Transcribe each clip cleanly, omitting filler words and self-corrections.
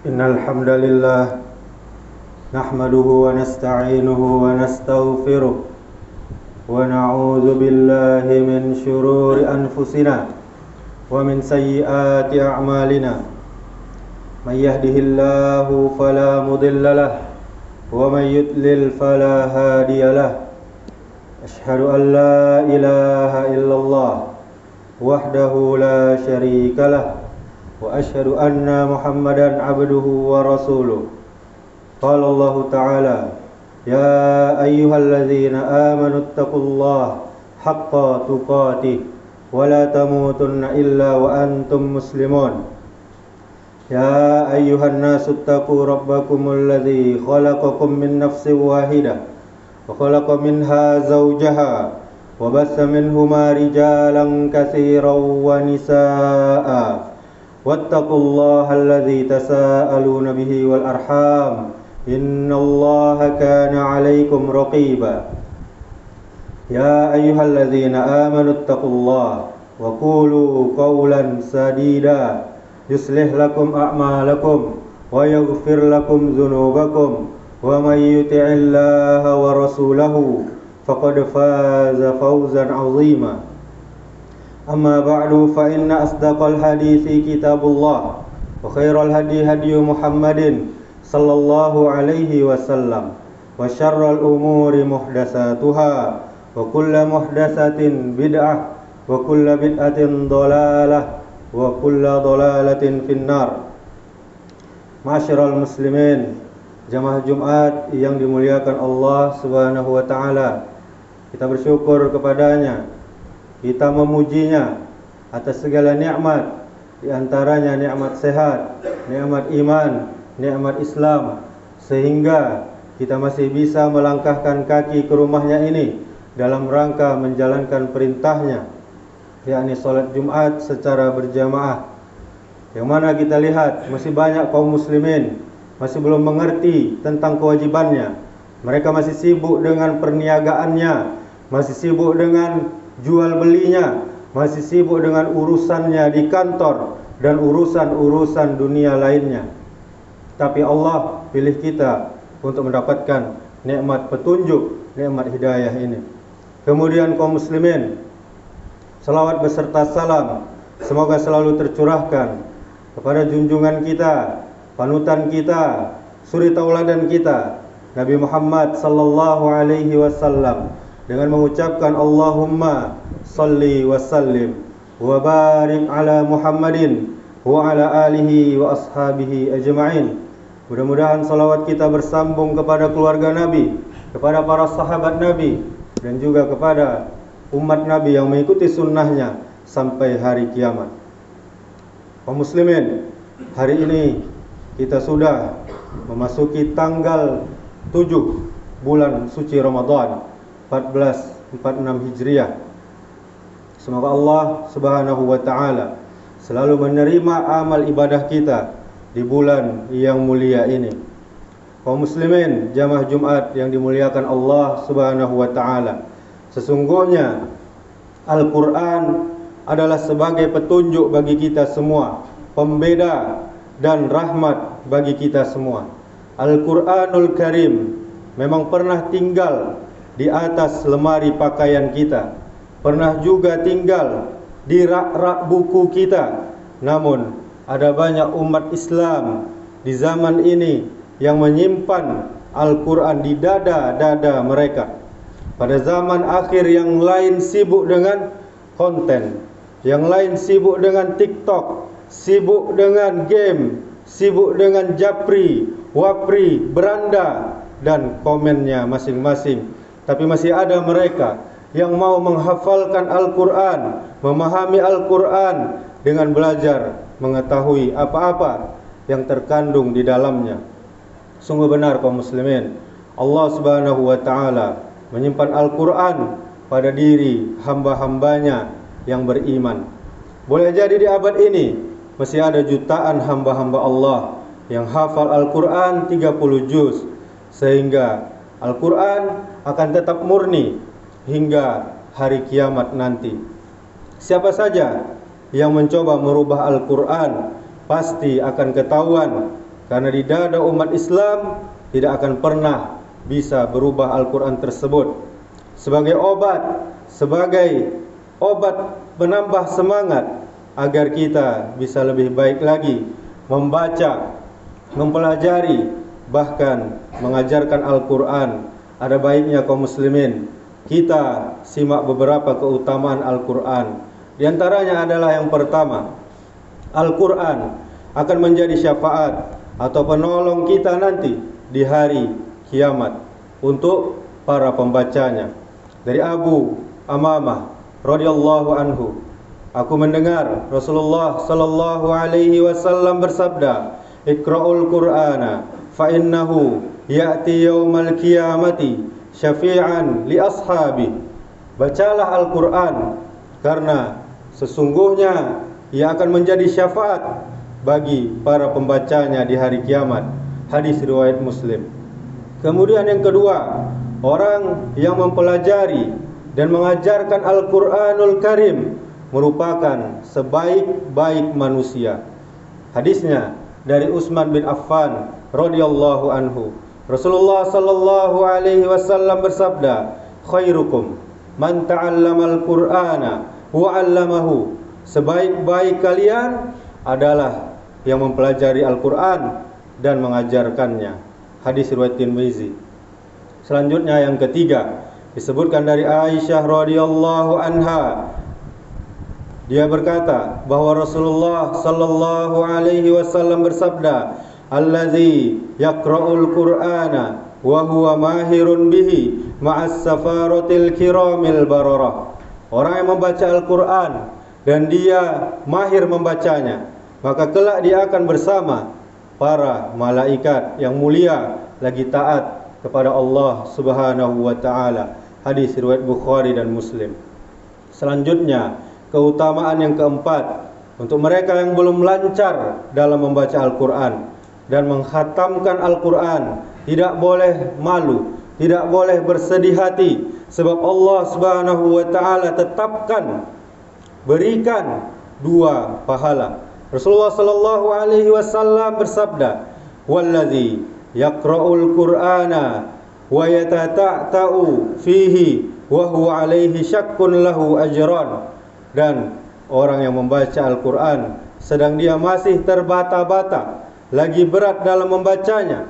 Innal hamdalillah nahmaduhu wa nasta'inuhu wa nastaghfiruh wa na'udzu billahi min shururi anfusina wa min sayyiati a'malina. May yahdihillahu fala mudilla lahu wa may yudlil fala hadiya lahu. Ashhadu an la ilaha illallah wahdahu la syarika lahu wa asyhadu anna Muhammadan abduhu wa rasuluh. Qala Allah Ta'ala, ya ayyuhalladzina amanu taqullaha haqqa tuqatih wa la tamutunna illa wa antum muslimun. Ya ayyuhan nasu taqu rabbakumul ladzi khalaqakum min nafsin wahidah wa khalaqa minha zawjaha wa bassa minhuma rijalan katsiran wa nisaa'a. Wattaqullaha alladzi tasaaluna bihi wal arham innallaha kana 'alaikum raqiba. Ya ayyuhalladzina amanu taqullaha wa qulu qawlan sadida yuslih lakum a'malakum wa yaghfir lakum dzunubakum wa may yuti'illaha wa rasulahu faqad faza fawzan 'azima. Amma ba'du fa inna asdaqal hadithi kitabullah wa khairal hadi hadi Muhammadin sallallahu alaihi wasallam wa syarral umuri muhdatsatuha wa kullu muhdatsatin bid'ah wa kullu bid'atin dhalalah wa kullu dhalalatin finnar. Ma'asyiral muslimin, jamaah Jumat yang dimuliakan Allah Subhanahu wa taala. Kita bersyukur kepadanya, kita memujinya atas segala nikmat, di antaranya nikmat sehat, nikmat iman, nikmat Islam, sehingga kita masih bisa melangkahkan kaki ke rumahnya ini dalam rangka menjalankan perintahnya, yakni salat Jumat secara berjamaah. Yang mana kita lihat masih banyak kaum muslimin masih belum mengerti tentang kewajibannya. Mereka masih sibuk dengan perniagaannya, masih sibuk dengan jual belinya, masih sibuk dengan urusannya di kantor dan urusan-urusan dunia lainnya. Tapi Allah pilih kita untuk mendapatkan nikmat petunjuk, nikmat hidayah ini. Kemudian kaum muslimin, salawat beserta salam semoga selalu tercurahkan kepada junjungan kita, panutan kita, suri tauladan kita, Nabi Muhammad sallallahu alaihi wasallam, dengan mengucapkan Allahumma salli wa sallim wa barik ala Muhammadin wa ala alihi wa ashabihi ajma'in. Mudah-mudahan salawat kita bersambung kepada keluarga Nabi, kepada para sahabat Nabi, dan juga kepada umat Nabi yang mengikuti sunnahnya sampai hari kiamat. Kaum muslimin, hari ini kita sudah memasuki tanggal 7 bulan suci Ramadan 1446 Hijriah. Semoga Allah Subhanahu wa taala selalu menerima amal ibadah kita di bulan yang mulia ini. Kaum muslimin, jamaah Jumat yang dimuliakan Allah Subhanahu wa taala, sesungguhnya Al-Qur'an adalah sebagai petunjuk bagi kita semua, pembeda dan rahmat bagi kita semua. Al-Qur'anul Karim memang pernah tinggal di atas lemari pakaian kita, pernah juga tinggal di rak-rak buku kita. Namun ada banyak umat Islam di zaman ini yang menyimpan Al-Quran di dada-dada mereka. Pada zaman akhir yang lain sibuk dengan konten, yang lain sibuk dengan TikTok, sibuk dengan game, sibuk dengan japri, wapri, beranda, dan komennya masing-masing. Tapi masih ada mereka yang mau menghafalkan Al-Quran, memahami Al-Quran dengan belajar mengetahui apa-apa yang terkandung di dalamnya. Sungguh benar kaum muslimin, Allah Subhanahu wa taala menyimpan Al-Quran pada diri hamba-hambanya yang beriman. Boleh jadi di abad ini masih ada jutaan hamba-hamba Allah yang hafal Al-Quran 30 juz, sehingga Al-Quran akan tetap murni hingga hari kiamat nanti. Siapa saja yang mencoba merubah Al-Quran pasti akan ketahuan karena di dada umat Islam tidak akan pernah bisa berubah Al-Quran tersebut. Sebagai obat penambah semangat agar kita bisa lebih baik lagi membaca, mempelajari, bahkan mengajarkan Al-Quran. Ada baiknya kaum muslimin kita simak beberapa keutamaan Al-Quran. Di antaranya adalah yang pertama, Al-Quran akan menjadi syafaat atau penolong kita nanti di hari kiamat untuk para pembacanya. Dari Abu Amamah radhiyallahu anhu, aku mendengar Rasulullah sallallahu alaihi wasallam bersabda, "Iqra'ul Qur'ana fa innahu ya'ti yaumal qiyamati syafi'an li ashabi." Bacalah Al-Qur'an karena sesungguhnya ia akan menjadi syafaat bagi para pembacanya di hari kiamat. Hadis riwayat Muslim. Kemudian yang kedua, orang yang mempelajari dan mengajarkan Al-Qur'anul Karim merupakan sebaik-baik manusia. Hadisnya dari Utsman bin Affan radhiyallahu anhu. Rasulullah sallallahu alaihi wasallam bersabda, "Khairukum man ta'allamal Qur'ana wa 'allamahu." Sebaik-baik kalian adalah yang mempelajari Al-Qur'an dan mengajarkannya. Hadis riwayat Tirmizi. Selanjutnya yang ketiga, disebutkan dari Aisyah radhiyallahu anha. Dia berkata bahwa Rasulullah sallallahu alaihi wasallam bersabda, "Allazi yaqra'ul Qur'ana wa huwa mahirun bihi ma'as safaratil kiramil bararah." Orang yang membaca Al-Qur'an dan dia mahir membacanya, maka kelak dia akan bersama para malaikat yang mulia lagi taat kepada Allah Subhanahu wa taala. Hadis riwayat Bukhari dan Muslim. Selanjutnya, keutamaan yang keempat untuk mereka yang belum lancar dalam membaca Al-Qur'an dan menghatamkan Al-Qur'an, tidak boleh malu, tidak boleh bersedih hati, sebab Allah Subhanahu wa taala tetapkan berikan dua pahala. Rasulullah sallallahu alaihi wasallam bersabda, "Wallazi yaqra'ul Qur'ana wa yatata'u fihi wa huwa alaihi syakkun lahu ajran." Dan orang yang membaca Al-Qur'an sedang dia masih terbata-bata, lagi berat dalam membacanya,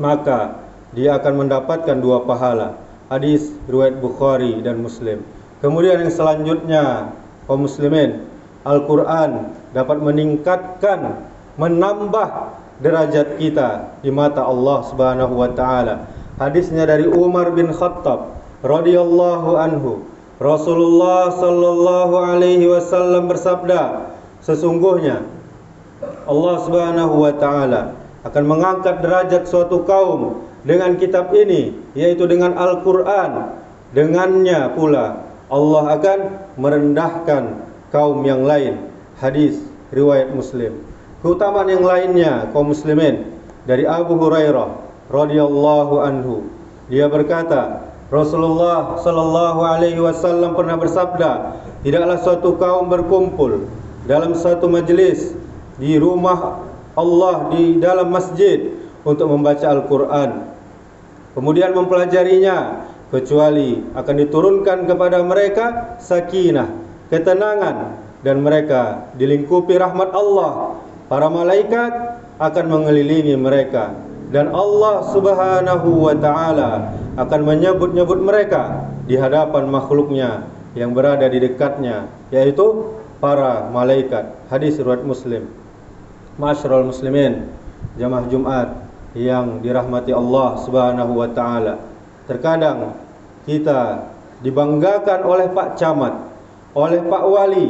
maka dia akan mendapatkan dua pahala. Hadis riwayat Bukhari dan Muslim. Kemudian yang selanjutnya, kaum muslimin, Al-Qur'an dapat meningkatkan, menambah derajat kita di mata Allah Subhanahu wa taala. Hadisnya dari Umar bin Khattab radhiyallahu anhu. Rasulullah sallallahu alaihi wasallam bersabda, sesungguhnya Allah Subhanahu wa taala akan mengangkat derajat suatu kaum dengan kitab ini, yaitu dengan Al-Qur'an. Dengannya pula Allah akan merendahkan kaum yang lain. Hadis riwayat Muslim. Keutamaan yang lainnya, kaum muslimin, dari Abu Hurairah radhiyallahu anhu. Dia berkata, Rasulullah sallallahu alaihi wasallam pernah bersabda, tidaklah suatu kaum berkumpul dalam satu majelis di rumah Allah, di dalam masjid, untuk membaca Al-Qur'an, kemudian mempelajarinya, kecuali akan diturunkan kepada mereka sakinah, ketenangan, dan mereka dilingkupi rahmat Allah. Para malaikat akan mengelilingi mereka, dan Allah Subhanahu wa taala akan menyebut-nyebut mereka di hadapan makhluknya yang berada di dekatnya, yaitu para malaikat. Hadis riwayat Muslim. Ma'asyiral muslimin, jamaah Jumat yang dirahmati Allah Subhanahu wa taala. Terkadang kita dibanggakan oleh Pak Camat, oleh Pak Wali,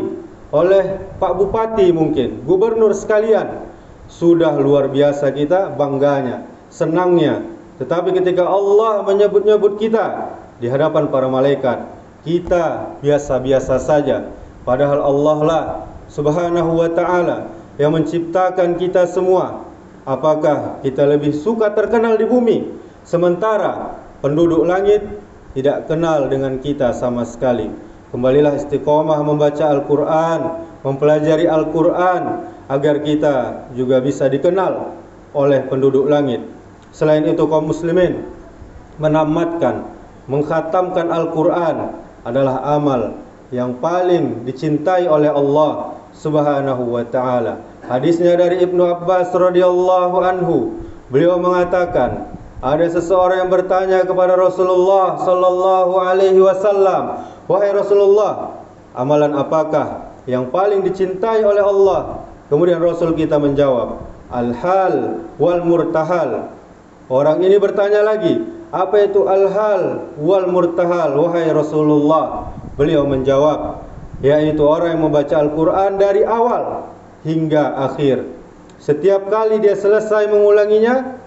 oleh Pak Bupati, mungkin gubernur sekalian. Sudah luar biasa kita bangganya, senangnya. Tetapi ketika Allah menyebut-nyebut kita di hadapan para malaikat, kita biasa-biasa saja. Padahal Allah lah Subhanahu wa ta'ala yang menciptakan kita semua. Apakah kita lebih suka terkenal di bumi, sementara penduduk langit tidak kenal dengan kita sama sekali? Kembalilah istiqomah membaca Al-Quran, mempelajari Al-Quran, agar kita juga bisa dikenal oleh penduduk langit. Selain itu kaum muslimin, menamatkan, mengkhatamkan Al-Quran adalah amal yang paling dicintai oleh Allah Subhanahu wa ta'ala. Hadisnya dari Ibnu Abbas radhiyallahu anhu, beliau mengatakan, ada seseorang yang bertanya kepada Rasulullah sallallahu alaihi wasallam, "Wahai Rasulullah, amalan apakah yang paling dicintai oleh Allah?" Kemudian Rasul kita menjawab, "Al-hal wal murtahal." Orang ini bertanya lagi, "Apa itu al-hal wal murtahal, wahai Rasulullah?" Beliau menjawab, yaitu orang yang membaca Al-Quran dari awal hingga akhir. Setiap kali dia selesai mengulanginya,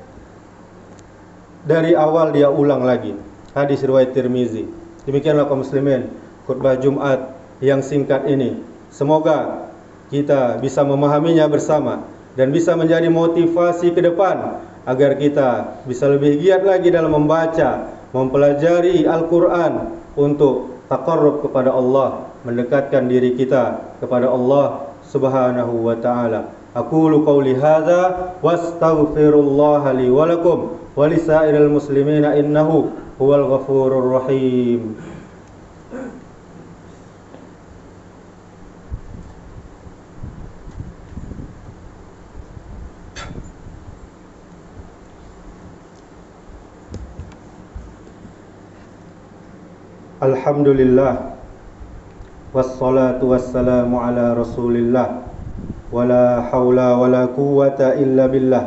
dari awal dia ulang lagi. Hadis riwayat Tirmizi. Demikianlah kaum muslimin, khutbah Jumat yang singkat ini, semoga kita bisa memahaminya bersama dan bisa menjadi motivasi ke depan agar kita bisa lebih giat lagi dalam membaca, mempelajari Al-Quran untuk taqarrub kepada Allah, mendekatkan diri kita kepada Allah Subhanahu wa ta'ala. Aqulu qawli hadza wastaghfirullaha li wa lakum wa lisairil muslimina innahu huwal ghafurur rahim. Alhamdulillah, wassalatu wassalamu ala rasulillah, wala hawla wala quwwata illa billah.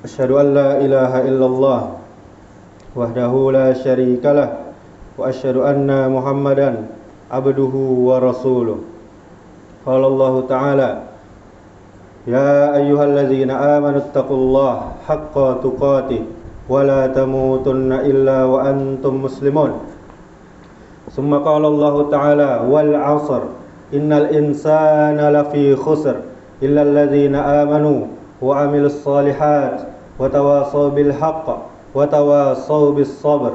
Asyhadu an la ilaha illallah wahdahu la syarikalah, wa asyhadu anna Muhammadan abduhu wa rasuluh. Qala Allah ta'ala, ya ayyuhallazina amanu taqullaha haqqa tuqatih wa la tamutunna illa wa antum muslimun. Summa qala Allah ta'ala, wal 'asr innal insana lafi khusr illa allazina amanu wa 'amilus shalihat wa tawasaw bil haqq wa tawasaw bis sabr.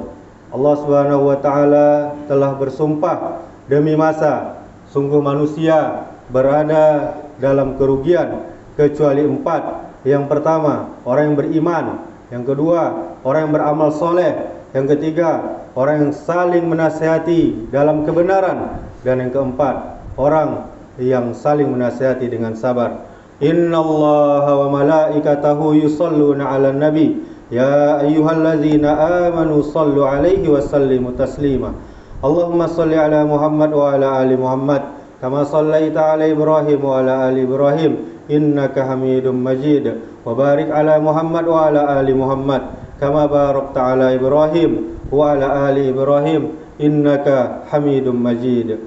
Allah Subhanahu wa ta'ala telah bersumpah demi masa, sungguh manusia berada dalam kerugian kecuali 4. Yang pertama, orang yang beriman. Yang kedua, orang yang beramal soleh. Yang ketiga, orang yang saling menasihati dalam kebenaran. Dan yang keempat, orang yang saling menasihati dengan sabar. Innallaha wa malaikatahu yusalluna 'alan nabi ya ayyuhallazina amanu sallu 'alaihi wa sallimu taslima. Allahumma salli 'ala Muhammad wa 'ala ali Muhammad kama sallaita 'ala Ibrahim wa 'ala ali Ibrahim innaka Hamidum Majid. Wa barik 'ala Muhammad wa 'ala ali Muhammad kama barakta 'ala Ibrahim wa 'ala ali Ibrahim innaka Hamidum Majid.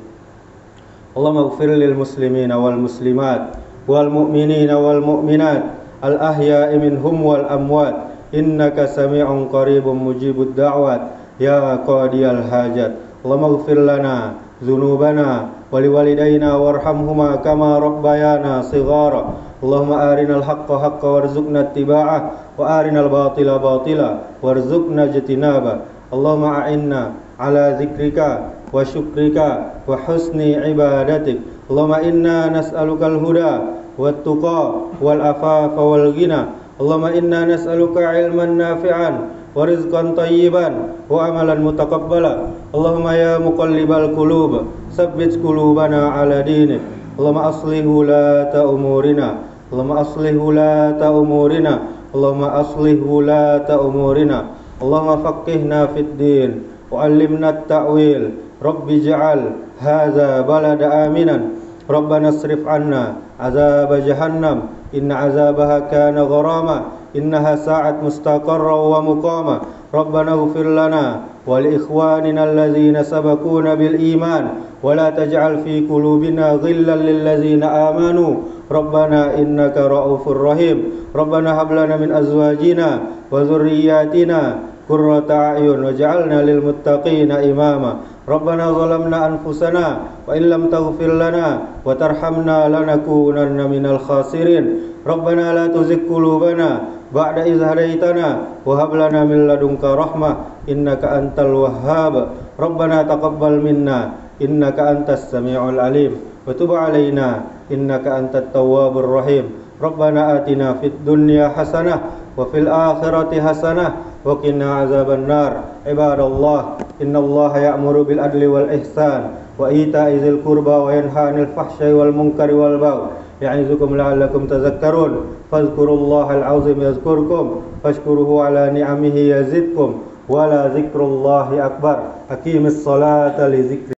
Allahumma ighfir lil muslimina wal muslimat wal mu'minina wal mu'minat al ahya'i minhum wal amwat innaka sami'un qaribun mujibud da'wat ya qadiyal hajat. Allahumma ighfir lana dzunubana wa liwalidayna warhamhuma kama rabbayana shighara. Allahumma arinal haqqa haqqan warzuqna ittiba'ah wa arinal batila batila warzuqna ijtinaba. Allahumma a'inna ala zikrika wa syukrika wa husni ibadatik. Allahumma inna nas'alukal huda wat tuqa wal afafa wal ghina. Allahumma inna nas'aluka ilman nafi'an wa rizqan tayyiban wa amalan mutaqabbala. Allahumma ya muqallibal qulub tsabbit qulubana ala dinik. Allahumma aslih wulata umurina. Allahumma aslih wulata umurina. Allahumma aslih wulata umurina. Allahumma faqihna fid din wa 'allimna at-ta'wil. Rabbi ij'al hadza balada aminan. Rabbana asrif 'anna 'adzab jahannam inna 'adzabaha kana gharama innaha sa'at mustaqarra wa muqama. Rabbana ighfir lana wa li ikhwanina allazina sabaquna bil iman wa la taj'al fi qulubina ghillan lil ladzina amanu Rabbana innaka ra'ufur rahim. Rabbana hab lana min azwajina wa dhurriyyatina qurrata a'yun waj'alna lil muttaqina imama. Rabbana zalamna anfusana wa in lam taghfir lana wa tarhamna lanakunanna minal khasirin. Rabbana la tuzigh qulubana ba'da idh hadaitana wa hab lana min ladunka rahmah innaka antal wahhab. Rabbana taqabbal minna innaka antas samiul alim wa tub alaina innaka antat tawwabur rahim. ربنا آتنا في الدنيا حسنة وفي الآخرة حسنة وقنا عذاب النار. عباد الله، إن الله يأمر بالعدل والإحسان وإيتاء ذي القربى وينهى عن الفحشاء والمنكر والبغي يعظكم لعلكم تذكرون. فاذكروا الله العظيم يذكركم واشكروه على نعمه يزدكم ولذكر الله أكبر. أقيم الصلاة لذكر